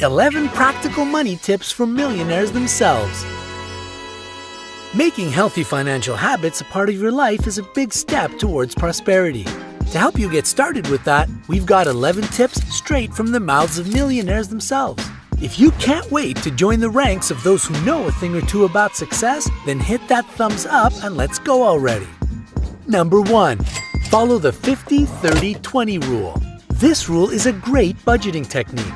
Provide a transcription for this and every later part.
11 practical money tips from millionaires themselves. Making healthy financial habits a part of your life is a big step towards prosperity. To help you get started with that, we've got 11 tips straight from the mouths of millionaires themselves. If you can't wait to join the ranks of those who know a thing or two about success, then hit that thumbs up and let's go already. Number 1. Follow the 50-30-20 rule. This rule is a great budgeting technique.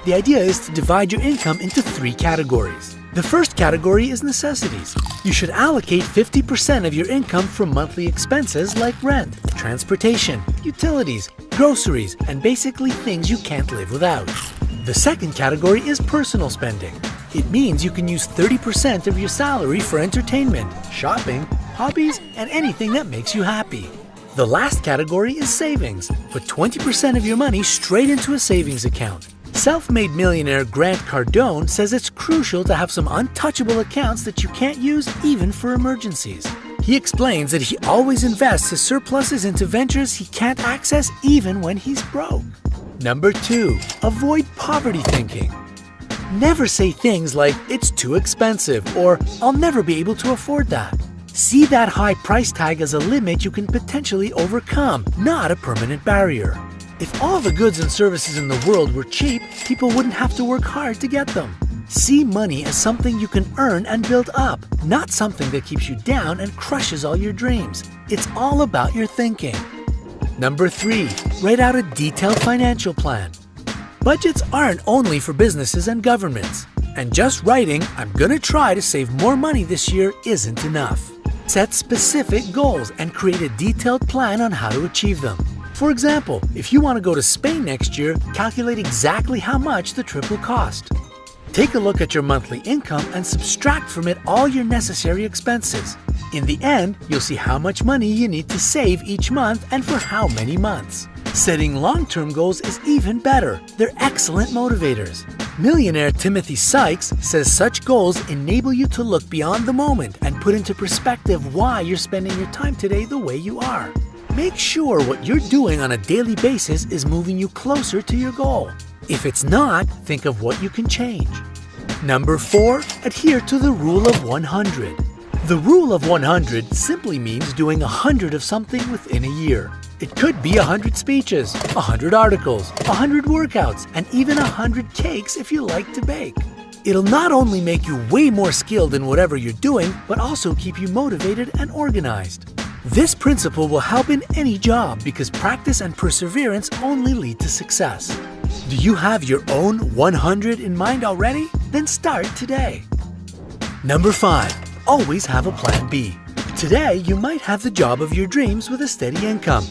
The idea is to divide your income into 3 categories. The first category is necessities. You should allocate 50% of your income for monthly expenses like rent, transportation, utilities, groceries, and basically things you can't live without. The second category is personal spending. It means you can use 30% of your salary for entertainment, shopping, hobbies, and anything that makes you happy. The last category is savings. Put 20% of your money straight into a savings account. Self-made millionaire Grant Cardone says it's crucial to have some untouchable accounts that you can't use even for emergencies. He explains that he always invests his surpluses into ventures he can't access even when he's broke. Number 2. Avoid poverty thinking. Never say things like, "It's too expensive," or "I'll never be able to afford that." See that high price tag as a limit you can potentially overcome, not a permanent barrier. If all the goods and services in the world were cheap, people wouldn't have to work hard to get them. See money as something you can earn and build up, not something that keeps you down and crushes all your dreams. It's all about your thinking. Number 3. Write out a detailed financial plan. Budgets aren't only for businesses and governments. And just writing, "I'm gonna try to save more money this year," isn't enough. Set specific goals and create a detailed plan on how to achieve them. For example, if you want to go to Spain next year, calculate exactly how much the trip will cost. Take a look at your monthly income and subtract from it all your necessary expenses. In the end, you'll see how much money you need to save each month and for how many months. Setting long-term goals is even better. They're excellent motivators. Millionaire Timothy Sykes says such goals enable you to look beyond the moment and put into perspective why you're spending your time today the way you are. Make sure what you're doing on a daily basis is moving you closer to your goal. If it's not, think of what you can change. Number 4. Adhere to the rule of 100. The rule of 100 simply means doing 100 of something within a year. It could be 100 speeches, 100 articles, 100 workouts, and even 100 cakes if you like to bake. It'll not only make you way more skilled in whatever you're doing, but also keep you motivated and organized. This principle will help in any job because practice and perseverance only lead to success. Do you have your own 100 in mind already? Then start today. Number 5. Always have a plan B. Today, you might have the job of your dreams with a steady income,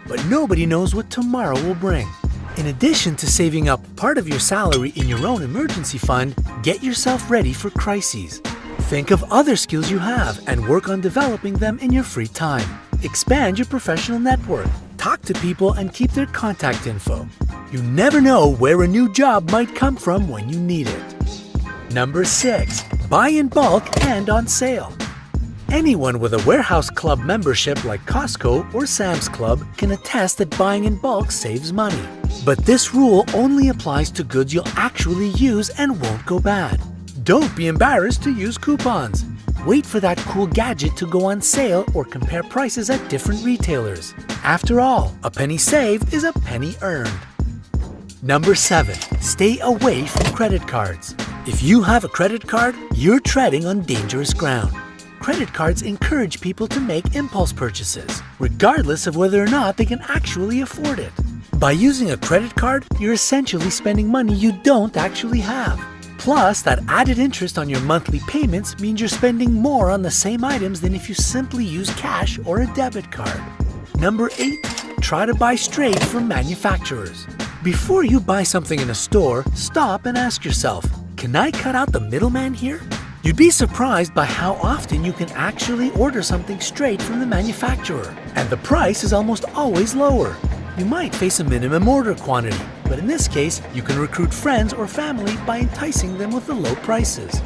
but nobody knows what tomorrow will bring. In addition to saving up part of your salary in your own emergency fund, get yourself ready for crises. Think of other skills you have and work on developing them in your free time. Expand your professional network. Talk to people and keep their contact info. You never know where a new job might come from when you need it. Number 6. Buy in bulk and on sale. Anyone with a warehouse club membership like Costco or Sam's Club can attest that buying in bulk saves money. But this rule only applies to goods you'll actually use and won't go bad. Don't be embarrassed to use coupons. Wait for that cool gadget to go on sale or compare prices at different retailers. After all, a penny saved is a penny earned. Number 7. Stay away from credit cards. If you have a credit card, you're treading on dangerous ground. Credit cards encourage people to make impulse purchases, regardless of whether or not they can actually afford it. By using a credit card, you're essentially spending money you don't actually have. Plus, that added interest on your monthly payments means you're spending more on the same items than if you simply use cash or a debit card. Number 8. Try to buy straight from manufacturers. Before you buy something in a store, stop and ask yourself, can I cut out the middleman here? You'd be surprised by how often you can actually order something straight from the manufacturer, and the price is almost always lower. You might face a minimum order quantity, but in this case, you can recruit friends or family by enticing them with the low prices.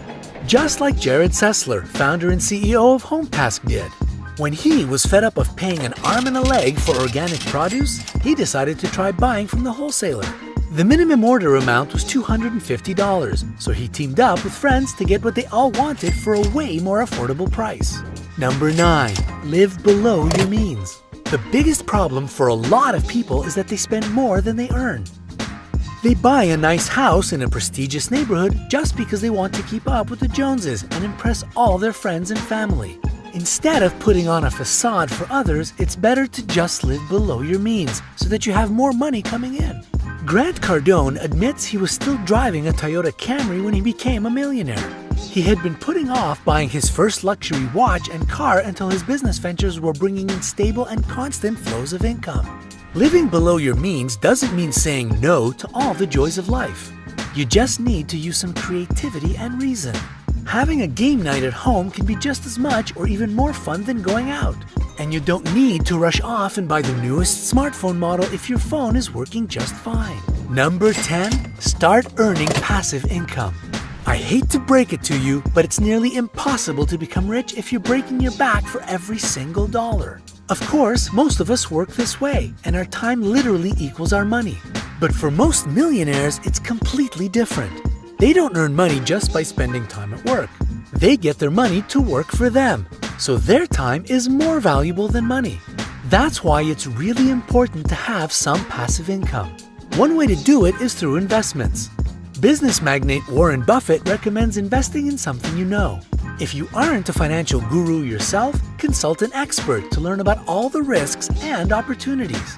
Just like Jared Sessler, founder and CEO of HomeTask did. When he was fed up of paying an arm and a leg for organic produce, he decided to try buying from the wholesaler. The minimum order amount was $250, so he teamed up with friends to get what they all wanted for a way more affordable price. Number 9. Live below your means. The biggest problem for a lot of people is that they spend more than they earn. They buy a nice house in a prestigious neighborhood just because they want to keep up with the Joneses and impress all their friends and family. Instead of putting on a facade for others, it's better to just live below your means so that you have more money coming in. Grant Cardone admits he was still driving a Toyota Camry when he became a millionaire. He had been putting off buying his first luxury watch and car until his business ventures were bringing in stable and constant flows of income. Living below your means doesn't mean saying no to all the joys of life. You just need to use some creativity and reason. Having a game night at home can be just as much or even more fun than going out. And you don't need to rush off and buy the newest smartphone model if your phone is working just fine. Number 10. Start earning passive income. I hate to break it to you, but it's nearly impossible to become rich if you're breaking your back for every single dollar. Of course, most of us work this way, and our time literally equals our money. But for most millionaires, it's completely different. They don't earn money just by spending time at work. They get their money to work for them, so their time is more valuable than money. That's why it's really important to have some passive income. One way to do it is through investments. Business magnate Warren Buffett recommends investing in something you know. If you aren't a financial guru yourself, consult an expert to learn about all the risks and opportunities.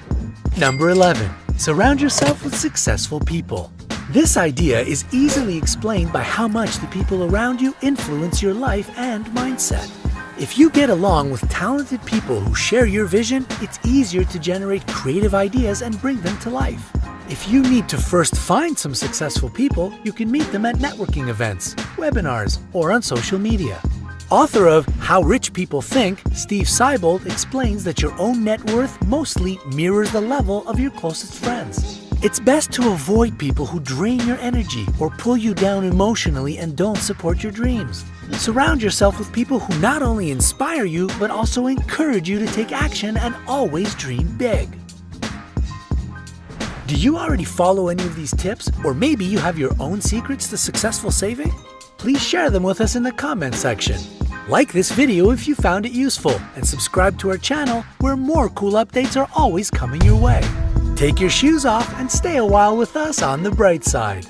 Number 11. Surround yourself with successful people. This idea is easily explained by how much the people around you influence your life and mindset. If you get along with talented people who share your vision, it's easier to generate creative ideas and bring them to life. If you need to first find some successful people, you can meet them at networking events, webinars, or on social media. Author of How Rich People Think, Steve Seibold explains that your own net worth mostly mirrors the level of your closest friends. It's best to avoid people who drain your energy or pull you down emotionally and don't support your dreams. Surround yourself with people who not only inspire you, but also encourage you to take action and always dream big. Do you already follow any of these tips, or maybe you have your own secrets to successful saving? Please share them with us in the comment section. Like this video if you found it useful, and subscribe to our channel where more cool updates are always coming your way. Take your shoes off and stay a while with us on the bright side.